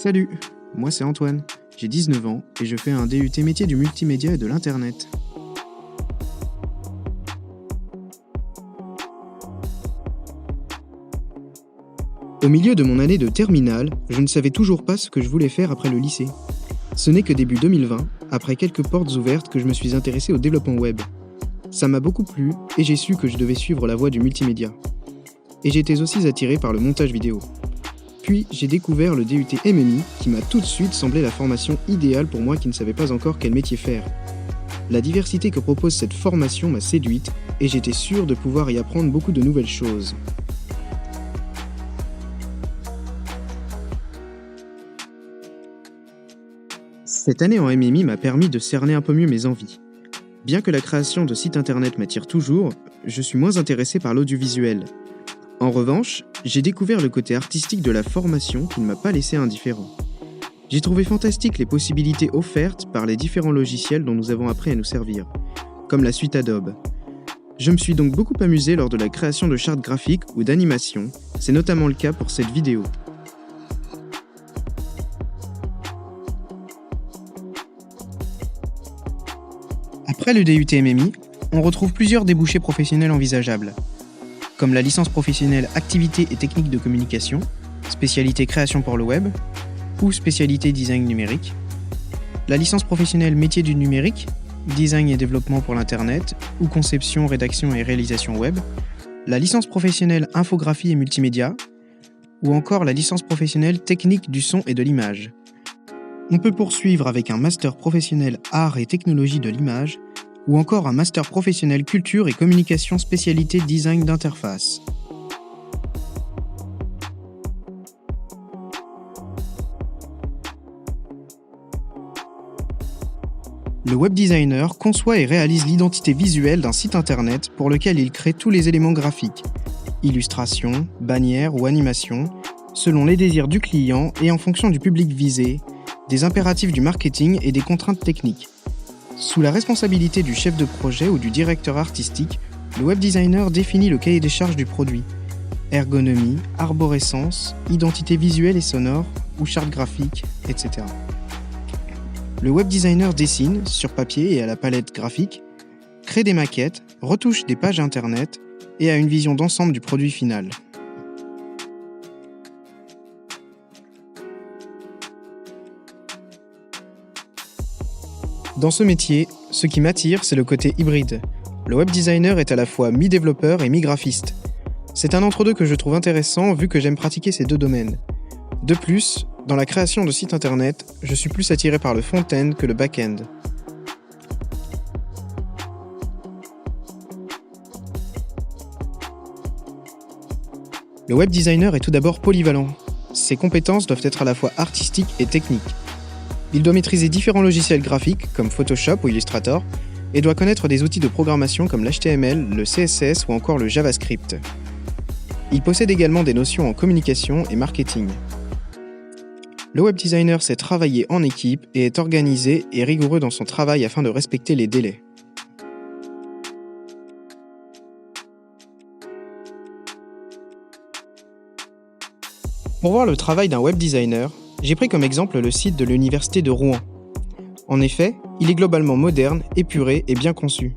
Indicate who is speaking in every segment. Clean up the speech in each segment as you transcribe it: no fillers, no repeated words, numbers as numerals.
Speaker 1: Salut, moi c'est Antoine, j'ai 19 ans et je fais un DUT métier du multimédia et de l'internet. Au milieu de mon année de terminale, je ne savais toujours pas ce que je voulais faire après le lycée. Ce n'est que début 2020, après quelques portes ouvertes, que je me suis intéressé au développement web. Ça m'a beaucoup plu et j'ai su que je devais suivre la voie du multimédia. Et j'étais aussi attiré par le montage vidéo. Puis j'ai découvert le DUT MMI qui m'a tout de suite semblé la formation idéale pour moi qui ne savais pas encore quel métier faire. La diversité que propose cette formation m'a séduite et j'étais sûr de pouvoir y apprendre beaucoup de nouvelles choses. Cette année en MMI m'a permis de cerner un peu mieux mes envies. Bien que la création de sites internet m'attire toujours, je suis moins intéressé par l'audiovisuel. En revanche, j'ai découvert le côté artistique de la formation qui ne m'a pas laissé indifférent. J'ai trouvé fantastique les possibilités offertes par les différents logiciels dont nous avons appris à nous servir, comme la suite Adobe. Je me suis donc beaucoup amusé lors de la création de chartes graphiques ou d'animations, c'est notamment le cas pour cette vidéo. Après le DUT MMI, on retrouve plusieurs débouchés professionnels envisageables, comme la licence professionnelle Activités et techniques de communication, spécialité création pour le web, ou spécialité design numérique, la licence professionnelle Métier du numérique, design et développement pour l'internet, ou conception, rédaction et réalisation web, la licence professionnelle Infographie et multimédia, ou encore la licence professionnelle Technique du son et de l'image. On peut poursuivre avec un master professionnel Arts et technologies de l'image, ou encore un master professionnel Culture et communication spécialité design d'interface. Le web designer conçoit et réalise l'identité visuelle d'un site internet pour lequel il crée tous les éléments graphiques, illustrations, bannières ou animations, selon les désirs du client et en fonction du public visé, des impératifs du marketing et des contraintes techniques. Sous la responsabilité du chef de projet ou du directeur artistique, le web designer définit le cahier des charges du produit. Ergonomie, arborescence, identité visuelle et sonore, ou charte graphique, etc. Le web designer dessine, sur papier et à la palette graphique, crée des maquettes, retouche des pages internet et a une vision d'ensemble du produit final. Dans ce métier, ce qui m'attire, c'est le côté hybride. Le web designer est à la fois mi-développeur et mi-graphiste. C'est un entre-deux que je trouve intéressant vu que j'aime pratiquer ces deux domaines. De plus, dans la création de sites internet, je suis plus attiré par le front-end que le back-end. Le web designer est tout d'abord polyvalent. Ses compétences doivent être à la fois artistiques et techniques. Il doit maîtriser différents logiciels graphiques comme Photoshop ou Illustrator et doit connaître des outils de programmation comme l'HTML, le CSS ou encore le JavaScript. Il possède également des notions en communication et marketing. Le web designer sait travailler en équipe et est organisé et rigoureux dans son travail afin de respecter les délais. Pour voir le travail d'un web designer, j'ai pris comme exemple le site de l'université de Rouen. En effet, il est globalement moderne, épuré et bien conçu.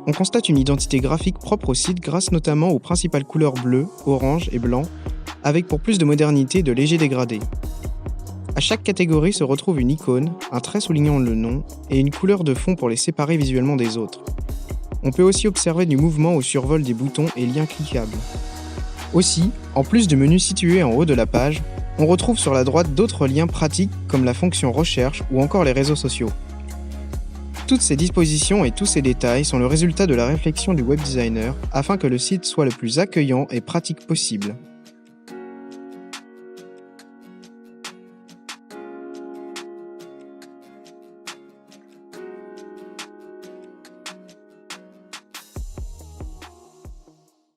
Speaker 1: On constate une identité graphique propre au site grâce notamment aux principales couleurs bleu, orange et blanc, avec pour plus de modernité de légers dégradés. À chaque catégorie se retrouve une icône, un trait soulignant le nom et une couleur de fond pour les séparer visuellement des autres. On peut aussi observer du mouvement au survol des boutons et liens cliquables. Aussi, en plus du menu situé en haut de la page, on retrouve sur la droite d'autres liens pratiques comme la fonction recherche ou encore les réseaux sociaux. Toutes ces dispositions et tous ces détails sont le résultat de la réflexion du web designer afin que le site soit le plus accueillant et pratique possible.